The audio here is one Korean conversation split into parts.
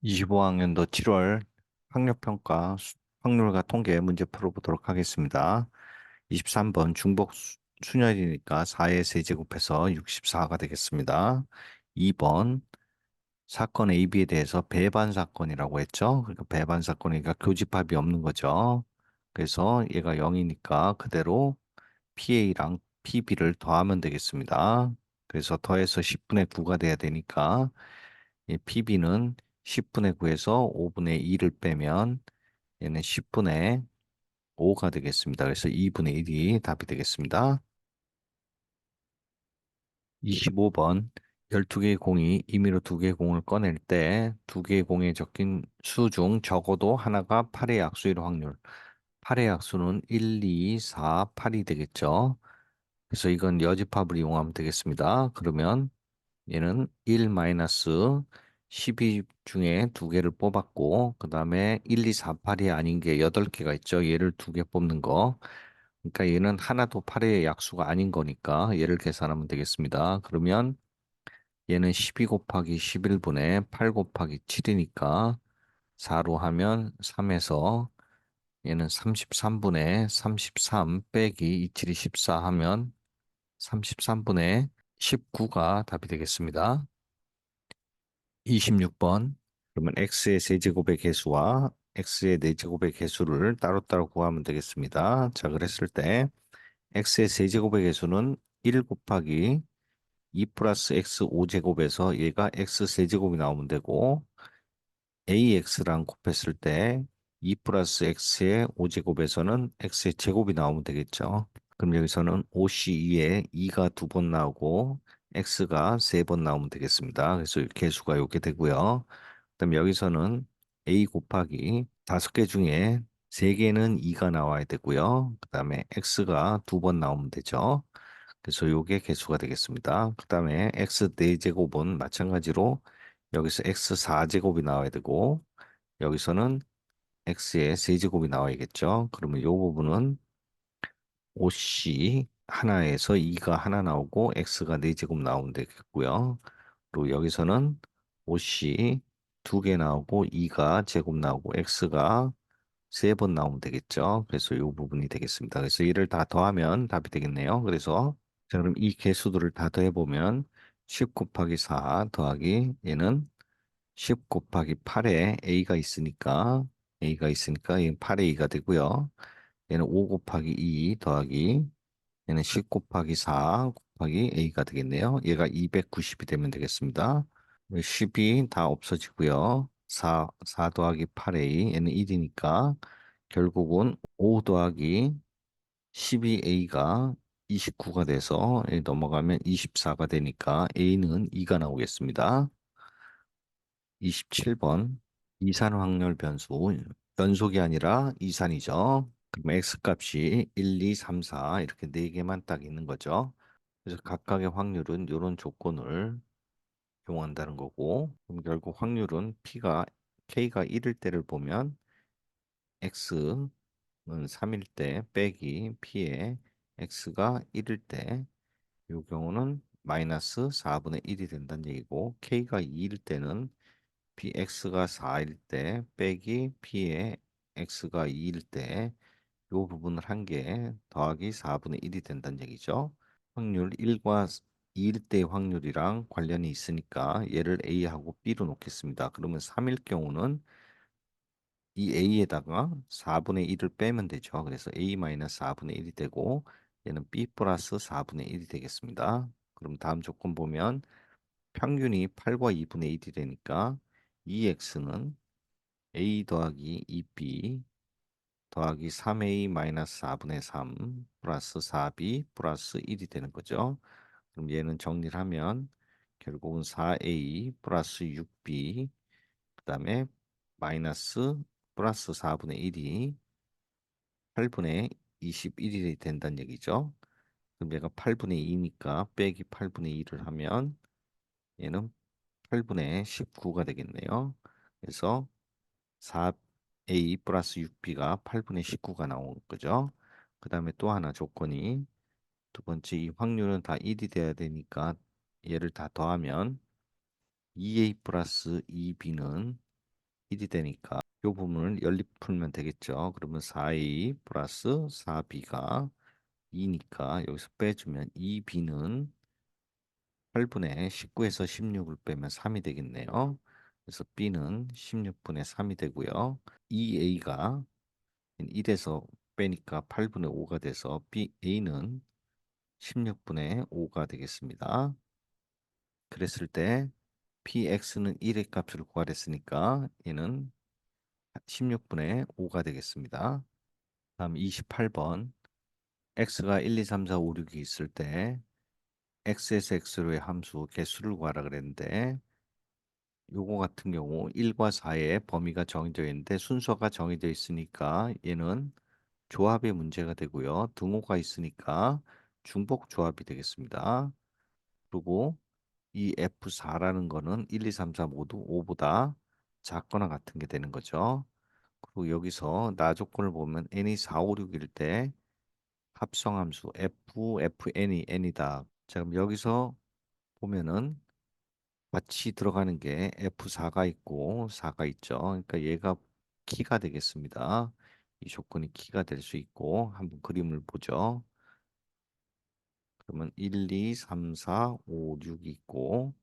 25학년도 7월 학력평가 확률과 통계 문제 풀어보도록 하겠습니다. 23번 중복 순열이니까 4의 세제곱해서 64가 되겠습니다. 2번 사건 AB에 대해서 배반 사건이라고 했죠. 그러니까 배반 사건이니까 교집합이 없는 거죠. 그래서 얘가 0이니까 그대로 PA랑 PB를 더하면 되겠습니다. 그래서 더해서 10분의 9가 돼야 되니까 이 PB는 10분의 9에서 5분의 2를 빼면 얘는 10분의 5가 되겠습니다. 그래서 2분의 1이 답이 되겠습니다. 25번 12개의 공이 임의로 2개의 공을 꺼낼 때 2개의 공에 적힌 수 중 적어도 하나가 8의 약수일 확률. 8의 약수는 1, 2, 4, 8이 되겠죠. 그래서 이건 여집합을 이용하면 되겠습니다. 그러면 얘는 1 마이너스 12 중에 두 개를 뽑았고, 그 다음에 1, 2, 4, 8이 아닌 게 8개가 있죠. 얘를 두 개 뽑는 거. 그러니까 얘는 하나도 8의 약수가 아닌 거니까 얘를 계산하면 되겠습니다. 그러면 얘는 12 곱하기 11분의 8 곱하기 7이니까 4로 하면 3에서 얘는 33분의 33 빼기 27이 14 하면 33분의 19가 답이 되겠습니다. 26번. 그러면 x의 세제곱의 개수와 x의 네제곱의 개수를 따로따로 구하면 되겠습니다. 자, 그랬을 때 x의 세제곱의 개수는 1 곱하기 2 플러스 x 5제곱에서 얘가 x 세제곱이 나오면 되고 ax랑 곱했을 때 2 플러스 x의 5제곱에서는 x의 제곱이 나오면 되겠죠. 그럼 여기서는 5c2에 2가 두 번 나오고 x가 세 번 나오면 되겠습니다. 그래서 개수가 이렇게 되고요. 그다음 여기서는 a 곱하기 5개 중에 3개는 2가 나와야 되고요. 그다음에 x가 두 번 나오면 되죠. 그래서 요게 개수가 되겠습니다. 그다음에 x 4제곱은 마찬가지로 여기서 x 4제곱이 나와야 되고 여기서는 x의 세제곱이 나와야겠죠. 그러면 요 부분은 OC 하나에서 2가 하나 나오고 x가 4제곱 나오면 되겠고요. 그리고 여기서는 OC 2개 나오고 2가 제곱 나오고 x가 3번 나오면 되겠죠. 그래서 이 부분이 되겠습니다. 그래서 이를 다 더하면 답이 되겠네요. 그래서 자, 그럼 이 개수들을 다 더해보면 10 곱하기 4 더하기 얘는 10 곱하기 8에 a가 있으니까 얘는 8의 2가 되고요. 얘는 5 곱하기 2 더하기 얘는 10 곱하기 4 곱하기 a가 되겠네요. 얘가 290이 되면 되겠습니다. 10이 다 없어지고요. 4 더하기 8a 얘는 1이니까 결국은 5 더하기 12a가 29가 돼서 여기 넘어가면 24가 되니까 a는 2가 나오겠습니다. 27번 이산 확률 변수 연속이 아니라 이산이죠. 그럼 x 값이 1, 2, 3, 4 이렇게 네 개만 딱 있는 거죠. 그래서 각각의 확률은 이런 조건을 이용한다는 거고 그럼 결국 확률은 k가 1일 때를 보면 x는 3일 때 빼기 p에 x가 1일 때 이 경우는 마이너스 4분의 1이 된다는 얘기고 k가 2일 때는 px가 4일 때 빼기 p에 x가 2일 때 이 부분을 한 개 더하기 4분의 1이 된다는 얘기죠. 확률 1과 2일 때의 확률이랑 관련이 있으니까 얘를 A하고 B로 놓겠습니다. 그러면 3일 경우는 이 A에다가 4분의 1을 빼면 되죠. 그래서 A-4분의 1이 되고 얘는 B 플러스 4분의 1이 되겠습니다. 그럼 다음 조건 보면 평균이 8과 2분의 1이 되니까 2x는 A 더하기 2B 더하기 3a-4분의 3 플러스 4b 플러스 1이 되는 거죠. 그럼 얘는 정리를 하면 결국은 4a 플러스 6b 그다음에 마이너스 플러스 4분의 1이 8분의 21이 된다는 얘기죠. 그럼 얘가 8분의 2니까 빼기 8분의 2를 하면 얘는 8분의 19가 되겠네요. 그래서 4a 플러스 6b가 8분의 19가 나온 거죠. 그 다음에 또 하나 조건이 두 번째 이 확률은 다 1이 돼야 되니까 얘를 다 더하면 2a 플러스 2b는 1이 되니까 이 부분을 연립 풀면 되겠죠. 그러면 4a 플러스 4b가 2니까 여기서 빼주면 2b는 8분의 19에서 16을 빼면 3이 되겠네요. 그래서 b는 16분의 3이 되고요. 2a가 1에서 빼니까 8분의 5가 돼서 a는 16분의 5가 되겠습니다. 그랬을 때 px는 1의 값을 구하랬으니까 얘는 16분의 5가 되겠습니다. 다음 28번 x가 1, 2, 3, 4, 5, 6이 있을 때 x에서 x로의 함수 개수를 구하라 그랬는데 요거 같은 경우 1과 4의 범위가 정해져 있는데 순서가 정해져 있으니까 얘는 조합의 문제가 되고요. 등호가 있으니까 중복 조합이 되겠습니다. 그리고 이 F4라는 거는 1, 2, 3, 4 모두 5보다 작거나 같은 게 되는 거죠. 그리고 여기서 나 조건을 보면 n이 4, 5, 6일 때 합성함수 F, Fn이 n이다. 자, 그럼 여기서 보면은 같이 들어가는 게 F4가 있고 4가 있죠. 그러니까 얘가 키가 되겠습니다. 이 조건이 키가 될 수 있고 한번 그림을 보죠. 그러면 1, 2, 3, 4, 5, 6이 있고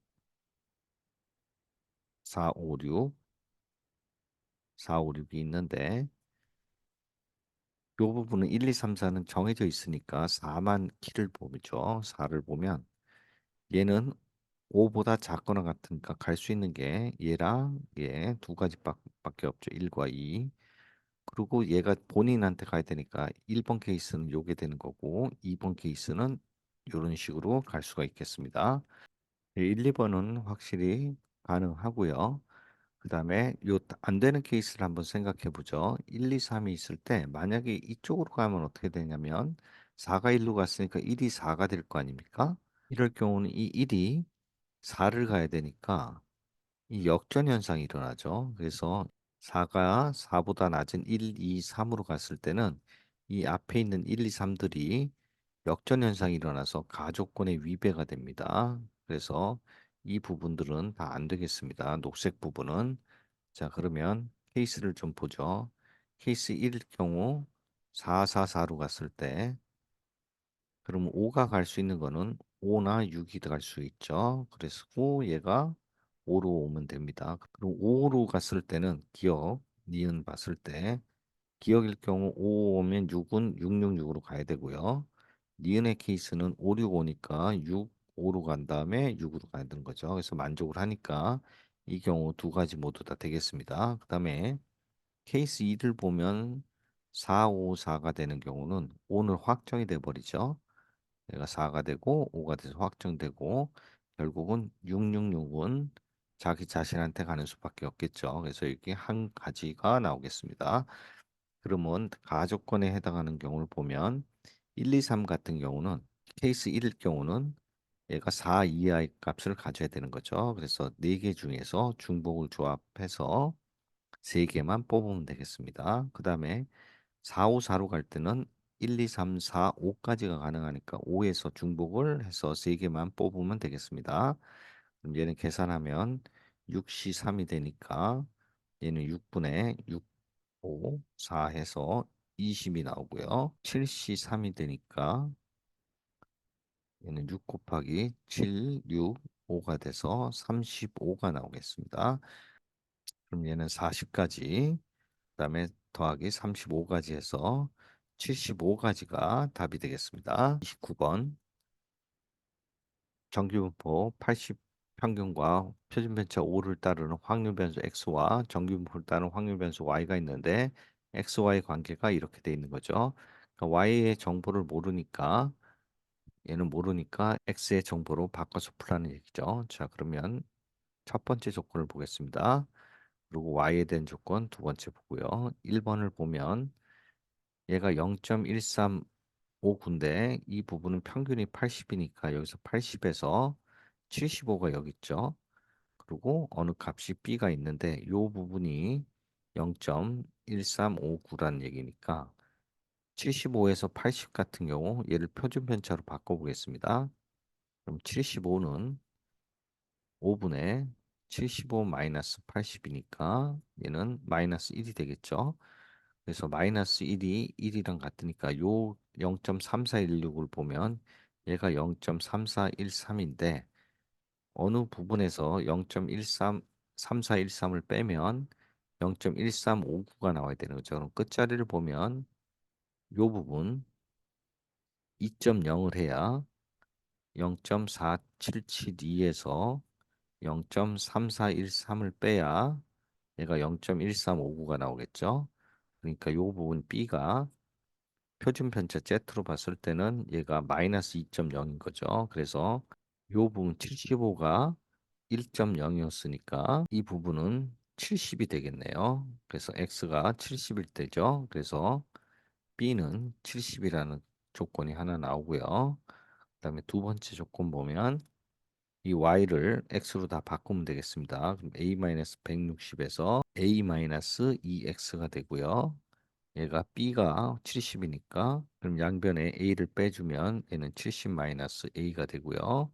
4, 5, 6, 4, 5, 6이 있는데 이 부분은 1, 2, 3, 4는 정해져 있으니까 4만 키를 보죠. 4를 보면 얘는 5보다 작거나 같으니까 갈 수 있는 게 얘랑 얘 두 가지 밖에 없죠. 1과 2. 그리고 얘가 본인한테 가야 되니까 1번 케이스는 요게 되는 거고 2번 케이스는 이런 식으로 갈 수가 있겠습니다. 1, 2번은 확실히 가능하고요. 그다음에 요 안 되는 케이스를 한번 생각해 보죠. 1, 2, 3이 있을 때 만약에 이쪽으로 가면 어떻게 되냐면 4가 1로 갔으니까 1이 4가 될 거 아닙니까? 이럴 경우는 이 1이 4를 가야 되니까 이 역전 현상이 일어나죠. 그래서 4가 4보다 낮은 1, 2, 3으로 갔을 때는 이 앞에 있는 1, 2, 3들이 역전 현상이 일어나서 가족권의 위배가 됩니다. 그래서 이 부분들은 다 안 되겠습니다. 녹색 부분은. 자, 그러면 케이스를 좀 보죠. 케이스 1일 경우 4, 4, 4로 갔을 때 그럼 5가 갈 수 있는 거는 5나 6이 갈 수 있죠. 그래서 얘가 5로 오면 됩니다. 그럼 5로 갔을 때는 기억, 니은 봤을 때 기억일 경우 5 오면 6은 666으로 가야 되고요. 니은의 케이스는 5, 6 오니까 6, 5로 간 다음에 6으로 가야 되는 거죠. 그래서 만족을 하니까 이 경우 두 가지 모두 다 되겠습니다. 그 다음에 케이스 2를 보면 4, 5, 4가 되는 경우는 오늘 확정이 돼 버리죠. 얘가 4가 되고 5가 돼서 확정되고 결국은 666은 자기 자신한테 가는 수밖에 없겠죠. 그래서 이게 한 가지가 나오겠습니다. 그러면 가족권에 해당하는 경우를 보면 1, 2, 3 같은 경우는 케이스 1일 경우는 얘가 4 이하의 값을 가져야 되는 거죠. 그래서 4개 중에서 중복을 조합해서 3개만 뽑으면 되겠습니다. 그 다음에 4, 5, 4로 갈 때는 1, 2, 3, 4, 5까지가 가능하니까 5에서 중복을 해서 3개만 뽑으면 되겠습니다. 그럼 얘는 계산하면 6시 3이 되니까 얘는 6분의 6, 5, 4 해서 20이 나오고요. 7시 3이 되니까 얘는 6 곱하기 7, 6, 5가 돼서 35가 나오겠습니다. 그럼 얘는 40까지 그다음에 더하기 35까지 해서 75까지가 답이 되겠습니다. 29번 정규분포 80 평균과 표준편차 5를 따르는 확률 변수 x와 정규분포를 따르는 확률 변수 y가 있는데 xy 관계가 이렇게 돼 있는 거죠. 그러니까 y의 정보를 모르니까 얘는 모르니까 x의 정보로 바꿔서 풀라는 얘기죠. 자, 그러면 첫 번째 조건을 보겠습니다. 그리고 y에 대한 조건 두 번째 보고요. 1번을 보면 얘가 0.135인데 이 부분은 평균이 80이니까 여기서 80에서 75가 여기 있죠. 그리고 어느 값이 b가 있는데 이 부분이 0.1359라는 얘기니까 75에서 80 같은 경우 얘를 표준 편차로 바꿔보겠습니다. 그럼 75는 5분의 75 마이너스 80이니까 얘는 마이너스 1이 되겠죠. 그래서 마이너스 1이 1이랑 같으니까 요 0.3416을 보면 얘가 0.3413인데 어느 부분에서 0.13 3413을 빼면 0.1359가 나와야 되는 거죠. 그럼 끝자리를 보면 요 부분 2.0을 해야 0.4772에서 0.3413을 빼야 얘가 0.1359가 나오겠죠. 그러니까 이 부분 B가 표준 편차 Z로 봤을 때는 얘가 마이너스 2.0인 거죠. 그래서 이 부분 75가 1.0이었으니까 이 부분은 70이 되겠네요. 그래서 X가 70일 때죠. 그래서 B는 70이라는 조건이 하나 나오고요. 그다음에 두 번째 조건 보면 이 y를 x로 다 바꾸면 되겠습니다. 그럼 a-160에서 a-2x가 되고요. 얘가 b가 70이니까 그럼 양변에 a를 빼주면 얘는 70-a가 되고요.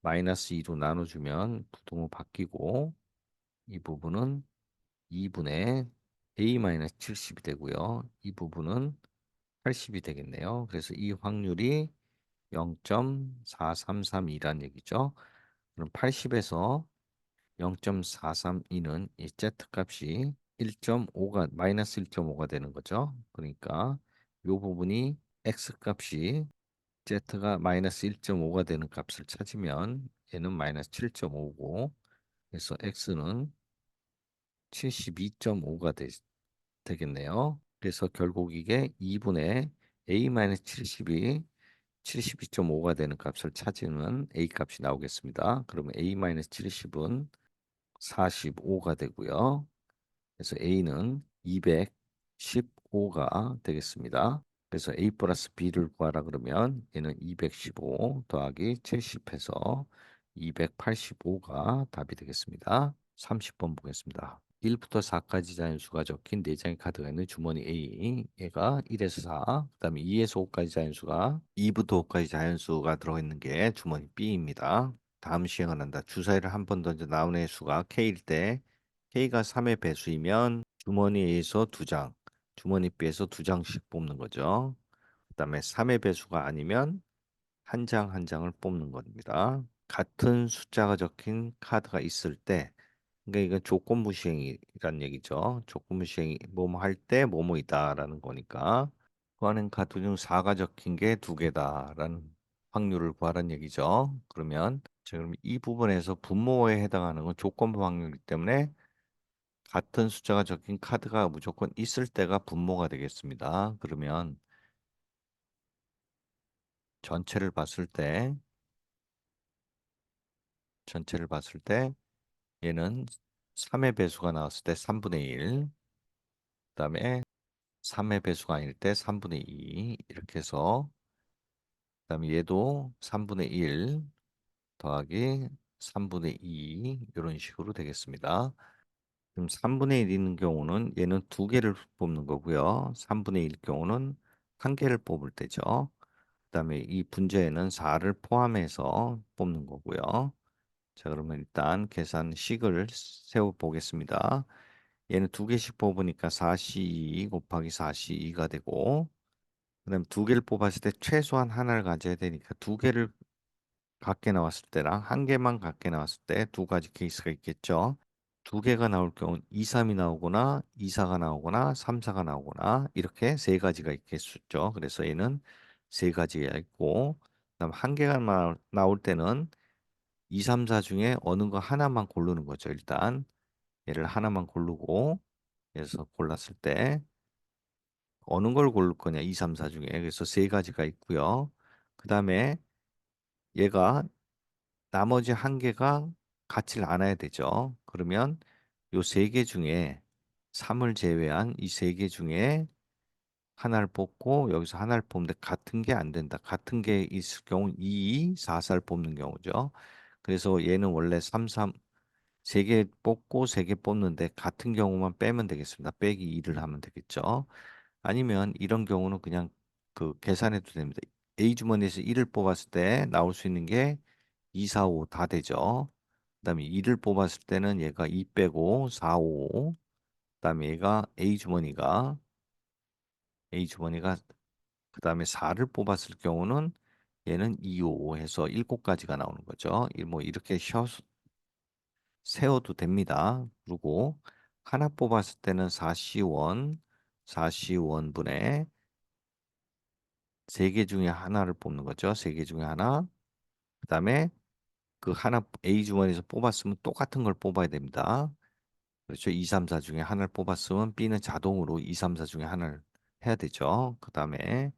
마이너스 2로 나눠주면 부동호 바뀌고 이 부분은 2분의 a-70이 되고요. 이 부분은 80이 되겠네요. 그래서 이 확률이 0.4332란 얘기죠. 그럼 80에서 0.432는 이 z 값이 1.5가 마이너스 1.5가 되는 거죠. 그러니까 이 부분이 x 값이 z가 마이너스 1.5가 되는 값을 찾으면 얘는 마이너스 7.5고 그래서 x는 72.5가 되겠네요. 그래서 결국 이게 2분의 a-70이 72.5가 되는 값을 찾으면 a 값이 나오겠습니다. 그러면 a-70은 45가 되고요. 그래서 a는 215가 되겠습니다. 그래서 a 플러스 b를 구하라 그러면 얘는 215 더하기 70해서 285가 답이 되겠습니다. 30번 보겠습니다. 1부터 4까지 자연수가 적힌 4장의 카드가 있는 주머니 A. 얘가 1에서 4, 그 다음에 2에서 5까지 자연수가 2부터 5까지 자연수가 들어있는 게 주머니 B입니다. 다음 시행을 한다. 주사위를 한 번 던져 나온 의 수가 K일 때 K가 3의 배수이면 주머니 A에서 2장, 주머니 B에서 2장씩 뽑는 거죠. 그 다음에 3의 배수가 아니면 한 장 한 장을 뽑는 겁니다. 같은 숫자가 적힌 카드가 있을 때 그러니까 이건 조건부 시행이란 얘기죠. 조건부 시행이 뭐뭐 할 때 뭐뭐이다라는 거니까 구하는 카드 중 4가 적힌 게 두 개다라는 확률을 구하라는 얘기죠. 그러면 지금 이 부분에서 분모에 해당하는 건 조건부 확률이기 때문에 같은 숫자가 적힌 카드가 무조건 있을 때가 분모가 되겠습니다. 그러면 전체를 봤을 때 전체를 봤을 때 얘는 3의 배수가 나왔을 때 3분의 1, 그다음에 3의 배수가 아닐 때 3분의 2 이렇게 해서 그다음에 얘도 3분의 1 더하기 3분의 2 이런 식으로 되겠습니다. 그럼 3분의 1 있는 경우는 얘는 두 개를 뽑는 거고요. 3분의 1 경우는 한 개를 뽑을 때죠. 그다음에 이 분자에는 4를 포함해서 뽑는 거고요. 자, 그러면 일단 계산식을 세워 보겠습니다. 얘는 두 개씩 뽑으니까 4C2 곱하기 4C2가 되고 그다음에 두 개를 뽑았을 때 최소한 하나를 가져야 되니까 두 개를 갖게 나왔을 때랑 한 개만 갖게 나왔을 때 두 가지 케이스가 있겠죠. 두 개가 나올 경우는 2, 3이 나오거나 2, 4가 나오거나 3, 4가 나오거나 이렇게 세 가지가 있겠죠. 그래서 얘는 세 가지가 있고 그다음 한 개가 나올 때는 2, 3, 4 중에 어느 거 하나만 고르는 거죠. 일단 얘를 하나만 고르고 그래서 골랐을 때 어느 걸 고를 거냐 2, 3, 4 중에 그래서 세 가지가 있고요. 그 다음에 얘가 나머지 한 개가 같이 않아야 되죠. 그러면 요 세 개 중에 3을 제외한 이 세 개 중에 하나를 뽑고 여기서 하나를 뽑는데 같은 게 안 된다. 같은 게 있을 경우 2, 4, 4를 뽑는 경우죠. 그래서 얘는 원래 3, 3 세 개 뽑고 세 개 뽑는데 같은 경우만 빼면 되겠습니다. 빼기 2를 하면 되겠죠. 아니면 이런 경우는 그냥 그 계산해도 됩니다. A 주머니에서 1을 뽑았을 때 나올 수 있는 게 2, 4, 5 다 되죠. 그다음에 2를 뽑았을 때는 얘가 2 빼고 4, 5. 그다음에 얘가 A 주머니가 그다음에 4를 뽑았을 경우는 얘는 2, 5 해서 7가지가 나오는 거죠. 뭐 이렇게 세워도 됩니다. 그리고 하나 뽑았을 때는 4C1, 4C1분의 3개 중에 하나를 뽑는 거죠. 3개 중에 하나. 그다음에 그 하나 A 주머니에서 뽑았으면 똑같은 걸 뽑아야 됩니다. 그렇죠. 2, 3, 4 중에 하나를 뽑았으면 B는 자동으로 2, 3, 4 중에 하나를 해야 되죠. 그다음에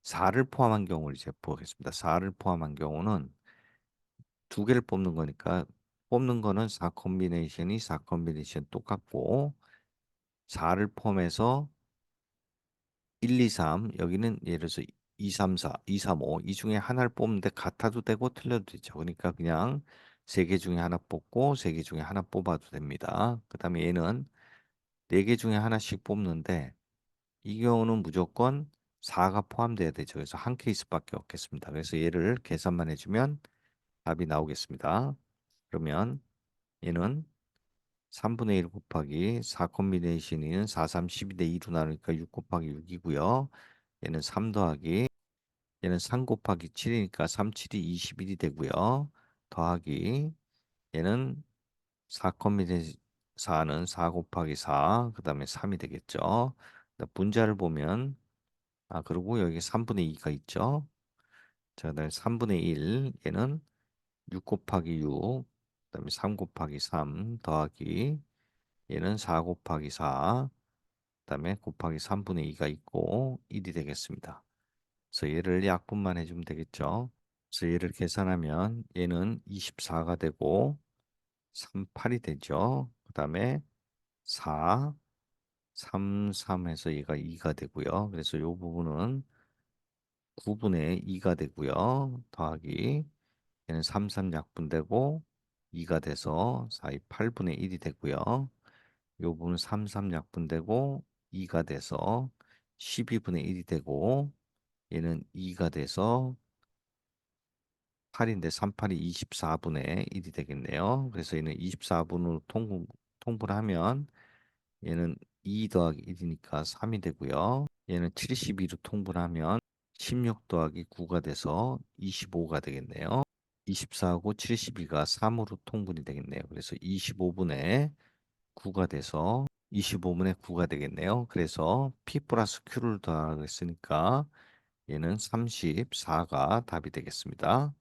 4를 포함한 경우를 이제 보겠습니다. 4를 포함한 경우는 두 개를 뽑는 거니까 뽑는 거는 4 컨비네이션이 4 컨비네이션 똑같고 4를 포함해서 1, 2, 3 여기는 예를 들어서 2, 3, 4, 2, 3, 5 이 중에 하나를 뽑는데 같아도 되고 틀려도 되죠. 그러니까 그냥 세 개 중에 하나 뽑고 세 개 중에 하나 뽑아도 됩니다. 그다음에 얘는 네 개 중에 하나씩 뽑는데 이 경우는 무조건 4가 포함돼야 되죠. 그래서 한 케이스밖에 없겠습니다. 그래서 얘를 계산만 해주면 답이 나오겠습니다. 그러면 얘는 3분의 1 곱하기 4 컨비네이션은 4, 3, 12대 2로 나누니까 6 곱하기 6이고요. 얘는 3 더하기 얘는 3 곱하기 7이니까 3, 7이 21이 되고요. 더하기 얘는 4 컨비네이션 4는 4 곱하기 4, 그 다음에 3이 되겠죠. 분자를 보면 그리고 여기 3분의 2가 있죠. 자, 그다음에 3분의 1 얘는 6 곱하기 6, 그다음에 3 곱하기 3 더하기 얘는 4 곱하기 4, 그다음에 곱하기 3분의 2가 있고 1이 되겠습니다. 그래서 얘를 약분만 해주면 되겠죠. 그래서 얘를 계산하면 얘는 24가 되고 38이 되죠. 그다음에 4, 3, 3해서 얘가 2가 되고요. 그래서 이 부분은 9분의 2가 되고요. 더하기 얘는 3, 3 약분되고 2가 돼서 4, 2, 8분의 1이 되고요. 요 부분 3, 3 약분되고 2가 돼서 12분의 1이 되고 얘는 2가 돼서 8인데 3, 8이 24분의 1이 되겠네요. 그래서 얘는 24분으로 통분을 하면 얘는 2 더하기 1이니까 3이 되고요. 얘는 72로 통분하면 16 더하기 9가 돼서 25가 되겠네요. 24하고 72가 3으로 통분이 되겠네요. 그래서 25분의 9가 돼서 25분의 9가 되겠네요. 그래서 P 플러스 Q를 더하겠으니까 얘는 34가 답이 되겠습니다.